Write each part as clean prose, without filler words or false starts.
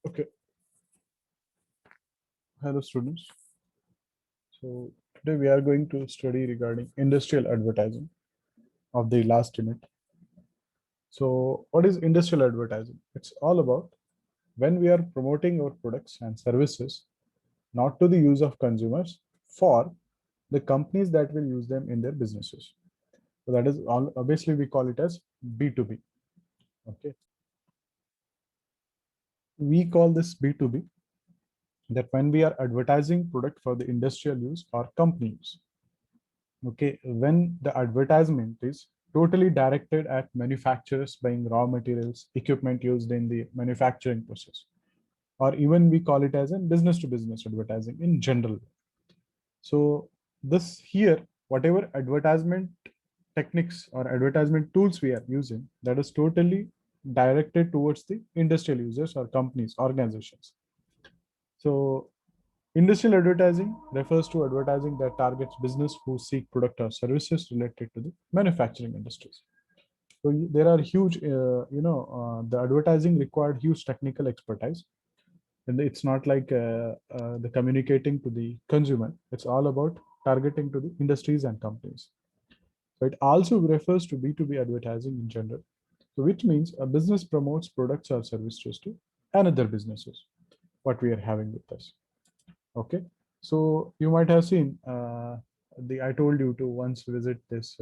Okay, hello students. So today we are going to study regarding industrial advertising of the last unit. So what is industrial advertising? It's all about when we are promoting our products and services, not to the use of consumers, for the companies that will use them in their businesses. So that is all, obviously we call it as B2B. Okay. We call this B2B that when we are advertising product for the industrial use or company use. Okay, when the advertisement is totally directed at manufacturers buying raw materials, equipment used in the manufacturing process, or even we call it as a business to business advertising in general. So this here, whatever advertisement techniques or advertisement tools we are using, that is totally directed towards the industrial users or companies, organizations. So industrial advertising refers to advertising that targets business who seek product or services related to the manufacturing industries. So there are huge, the advertising required huge technical expertise, and it's not like the communicating to the consumer. It's all about targeting to the industries and companies. So it also refers to B2B advertising in general. So which means a business promotes products or services to another businesses, what we are having with us. Okay, so you might have seen the I told you to once visit this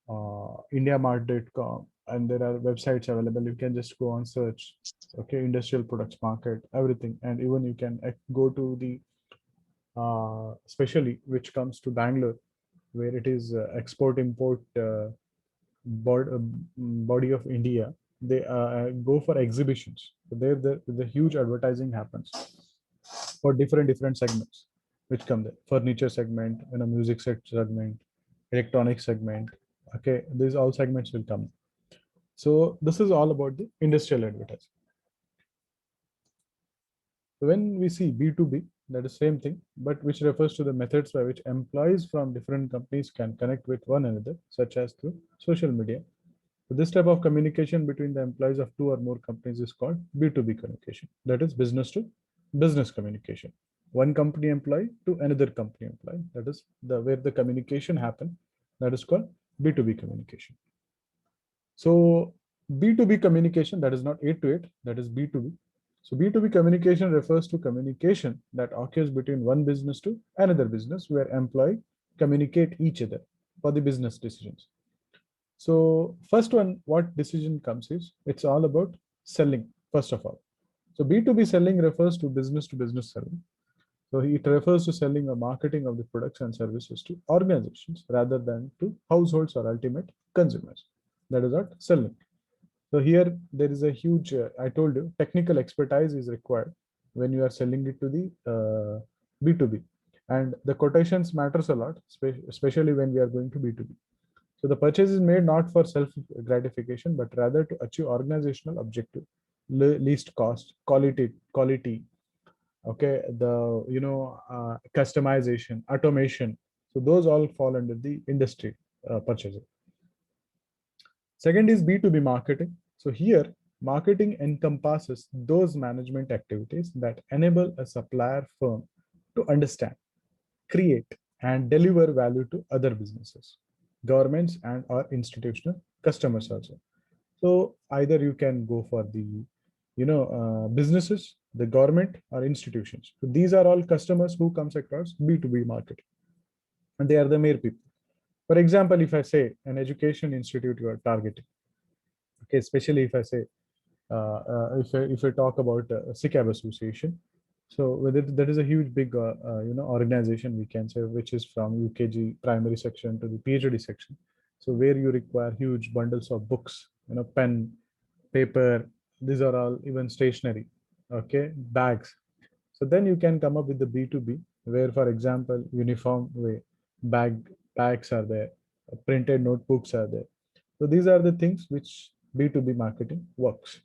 indiamart.com, and there are websites available. You can just go on search, okay, industrial products market, everything, and even you can go to the especially which comes to Bangalore, where it is export import body of India. They go for exhibitions. So there, the huge advertising happens for different segments which come there: furniture segment, music segment, electronic segment. Okay, these all segments will come. So this is all about the industrial advertising. So when we see B2B, that is same thing, but which refers to the methods by which employees from different companies can connect with one another, such as through social media. So this type of communication between the employees of two or more companies is called B2B communication. That is business to business communication. One company employee to another company employee. That is the where the communication happen. That is called B2B communication. So B2B communication, that is not 8 to 8, that is B2B. So B2B communication refers to communication that occurs between one business to another business where employee communicate each other for the business decisions. So first one, what decision comes is, it's all about selling, first of all. So B2B selling refers to business selling. So it refers to selling or marketing of the products and services to organizations rather than to households or ultimate consumers. That is what selling. So here there is a huge, I told you, technical expertise is required when you are selling it to the B2B. And the quotations matters a lot, especially when we are going to B2B. So the purchase is made not for self gratification, but rather to achieve organizational objective, least cost, quality. Okay, the customization, automation. So those all fall under the industry purchasing. Second is B2B marketing. So here, marketing encompasses those management activities that enable a supplier firm to understand, create, and deliver value to other businesses, governments, and or institutional customers also. So either you can go for the businesses, the government, or institutions. So these are all customers who comes across B2B market, and they are the mere people. For example, if I say an education institute you are targeting, okay, especially if I say if I talk about SICAB Association, so that is a huge big organization, we can say, which is from UKG primary section to the PhD section. So where you require huge bundles of books, pen, paper, these are all even stationery, okay, bags. So then you can come up with the B2B, where, for example, uniform way bags are there, printed notebooks are there. So these are the things which B2B marketing works.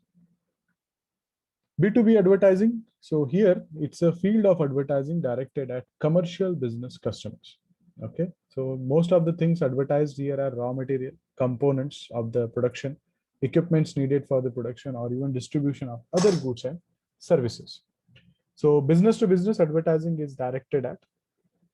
B2B advertising. So here it's a field of advertising directed at commercial business customers. Okay. So most of the things advertised here are raw material, components of the production, equipments needed for the production, or even distribution of other goods and services. So business to business advertising is directed at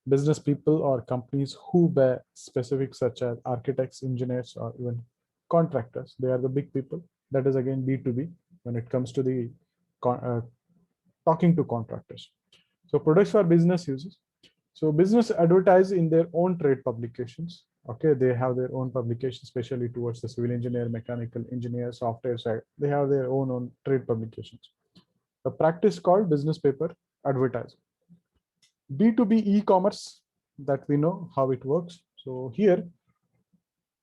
business people or companies who bear specifics such as architects, engineers, or even contractors. They are the big people. That is again B2B when it comes to the talking to contractors. So products for business uses. So business advertise in their own trade publications. Okay, they have their own publications, especially towards the civil engineer, mechanical engineer, software side. They have their own trade publications. The practice called business paper advertising. B2B e-commerce, that we know how it works. So here,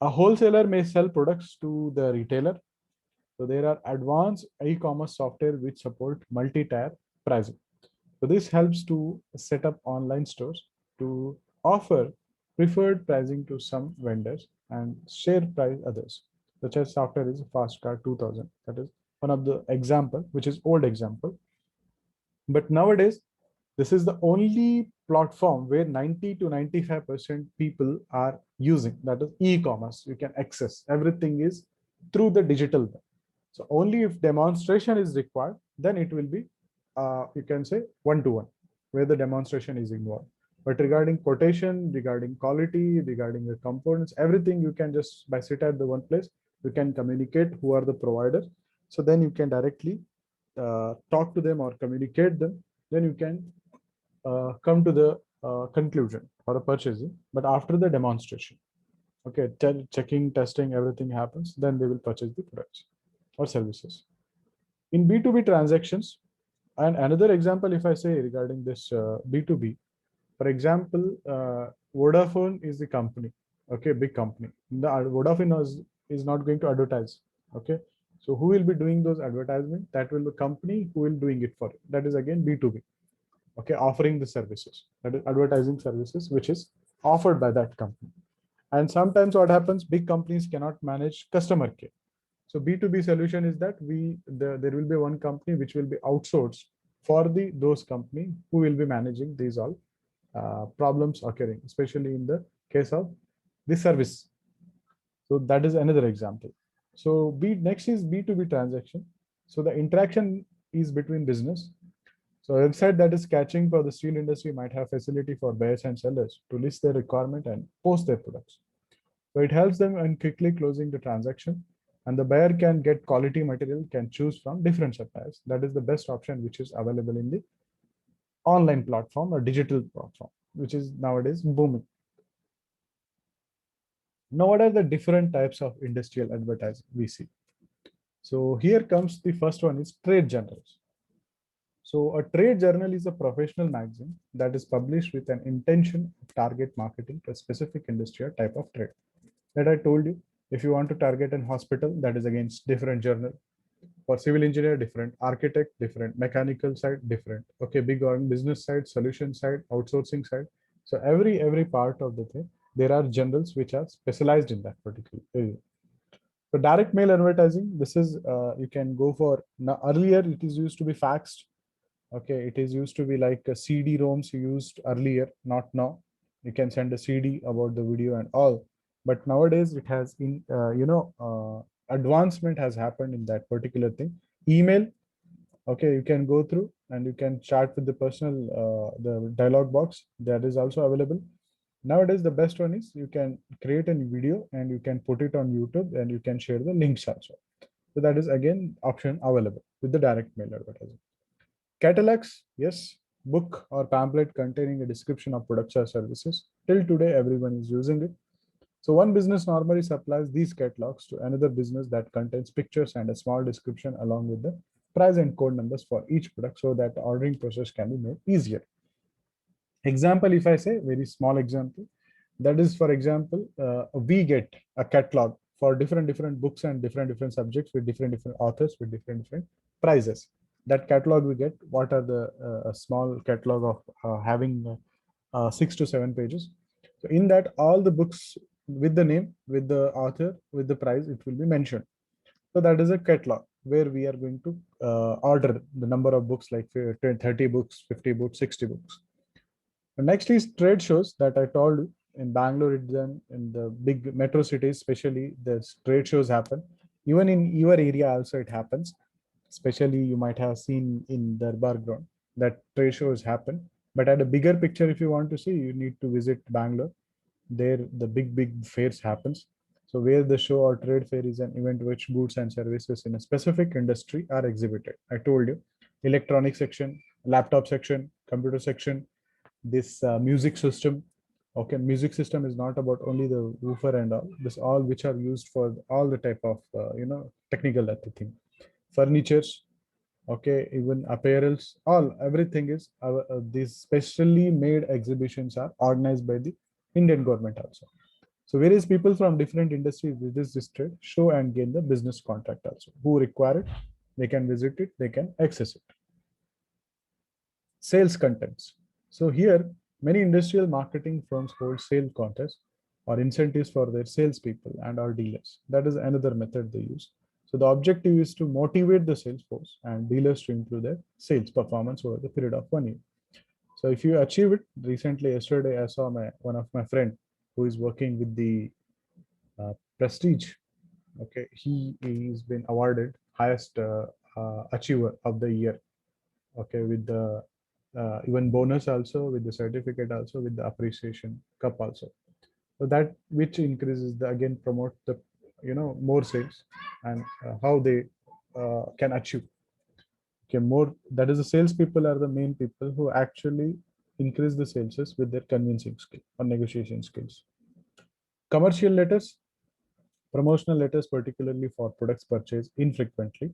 a wholesaler may sell products to the retailer. So there are advanced e-commerce software which support multi-tier pricing. So this helps to set up online stores to offer preferred pricing to some vendors and share price others, such as software is Fastcard 2000. That is one of the example, which is old example. But nowadays, this is the only platform where 90 to 95% people are using. That is e-commerce. You can access everything is through the digital way. So only if demonstration is required, then it will be, you can say one-to-one, where the demonstration is involved. But regarding quotation, regarding quality, regarding the components, everything you can just by sit at the one place, you can communicate who are the providers. So then you can directly talk to them or communicate them. Then you can come to the conclusion for the purchasing, but after the demonstration. Okay, checking, testing, everything happens, then they will purchase the products or services. In B2B transactions, and another example, if I say regarding this B2B, for example, Vodafone is the company, okay, big company. The Vodafone is not going to advertise, okay. So who will be doing those advertisement? That will be the company who will doing it for it. That is again B2B, okay, offering the services, that is advertising services, which is offered by that company. And sometimes what happens, big companies cannot manage customer care. So B2B solution is that there will be one company which will be outsourced for those company who will be managing these all problems occurring, especially in the case of the service. So that is another example. So next is B2B transaction. So the interaction is between business. So a website that is catching for the steel industry might have facility for buyers and sellers to list their requirement and post their products. So it helps them in quickly closing the transaction, and the buyer can get quality material, can choose from different suppliers. That is the best option which is available in the online platform or digital platform, which is nowadays booming. Now, what are the different types of industrial advertising we see? So here comes the first one is trade journals. So a trade journal is a professional magazine that is published with an intention of target marketing to a specific industry or type of trade. That I told you, if you want to target an hospital, that is against different journal. For civil engineer, different, architect, different, mechanical side, different. Okay, big on business side, solution side, outsourcing side. So every part of the thing, there are journals which are specialized in that particular area. So direct mail advertising, this is you can go for now. Earlier, it is used to be faxed. Okay, it is used to be like a CD-ROMs used earlier, not now. You can send a CD about the video and all, but nowadays it has in advancement has happened in that particular thing. Email, okay, you can go through and you can chat with the personal the dialog box that is also available. Nowadays, the best one is you can create a video and you can put it on YouTube and you can share the links also. So that is again option available with the direct mail advertising. Catalogs, yes, book or pamphlet containing a description of products or services. Till today, everyone is using it. So one business normally supplies these catalogs to another business that contains pictures and a small description along with the price and code numbers for each product so that the ordering process can be made easier. Example, if I say very small example, that is, for example, we get a catalog for different books and different subjects with different authors with different prices. That catalog we get, what are the small catalog of having 6 to 7 pages. So in that, all the books with the name, with the author, with the price, it will be mentioned. So that is a catalog where we are going to order the number of books like 30 books, 50 books, 60 books. The next is trade shows that I told you. In Bangalore, it's done in the big metro cities, especially the trade shows happen. Even in your area also it happens. Especially you might have seen in Darbar ground that trade shows happen. But at a bigger picture, if you want to see, you need to visit Bangalore. There the big fairs happens. So where the show or trade fair is an event which goods and services in a specific industry are exhibited. I told you, electronic section, laptop section, computer section, this music system. Okay, music system is not about only the woofer and all this, all which are used for all the type of technical thing, furnitures. Okay, even apparels, all everything is these specially made exhibitions are organized by the Indian government also. So various people from different industries visit this trade show and gain the business contract also. Who require it, they can visit it, they can access it. Sales contents. So here, many industrial marketing firms hold sale contests or incentives for their salespeople and our dealers. That is another method they use. So the objective is to motivate the sales force and dealers to improve their sales performance over the period of 1 year. So if you achieve it, recently yesterday I saw one of my friend who is working with the Prestige. Okay, he is been awarded highest achiever of the year. Okay, with the even bonus also, with the certificate also, with the appreciation cup also. So that which increases the again promote the more sales and how they can achieve. Okay, more that is the sales people are the main people who actually increase the sales with their convincing skill or negotiation skills. Commercial letters, promotional letters, particularly for products purchased infrequently,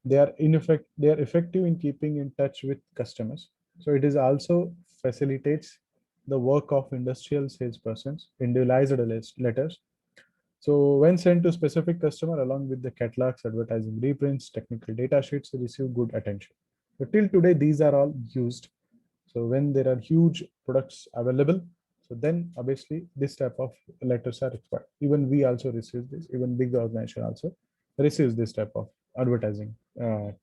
they are effective in keeping in touch with customers. So it is also facilitates the work of industrial salespersons, individualized letters. So when sent to specific customer along with the catalogs, advertising reprints, technical data sheets, they receive good attention. So till today, these are all used. So when there are huge products available, so then obviously this type of letters are required. Even we also receive this, even big organization also receives this type of advertising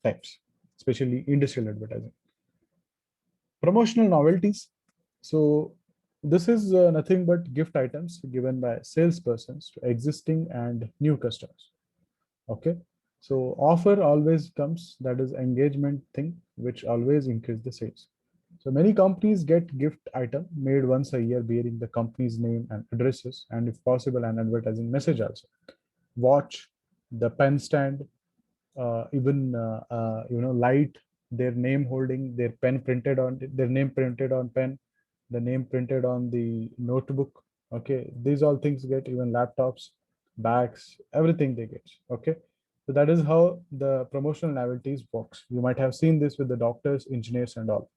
types, especially industrial advertising. Promotional novelties. So this is nothing but gift items given by salespersons to existing and new customers. Okay. So offer always comes, that is engagement thing, which always increase the sales. So many companies get gift item made once a year bearing the company's name and addresses, and if possible, an advertising message also. Watch, the pen stand, even light, their name holding, their pen printed on their name printed on pen, the name printed on the notebook. Okay, these all things get, even laptops, bags, everything they get. Okay, so that is how the promotional novelties works. You might have seen this with the doctors, engineers, and all.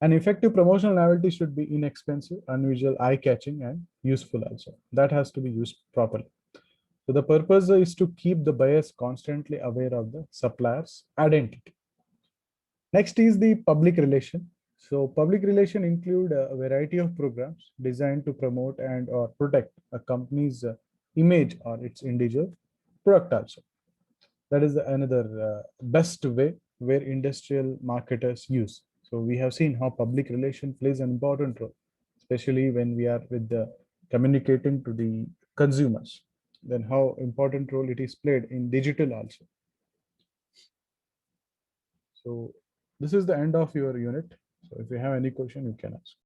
An effective promotional novelty should be inexpensive, unusual, eye-catching, and useful also. That has to be used properly. So the purpose is to keep the buyers constantly aware of the supplier's identity. Next is the public relation. So public relation include a variety of programs designed to promote and or protect a company's image or its individual product also. That is another best way where industrial marketers use. So we have seen how public relation plays an important role, especially when we are with the communicating to the consumers. Then how important role it is played in digital also. So this is the end of your unit. So if you have any question, you can ask.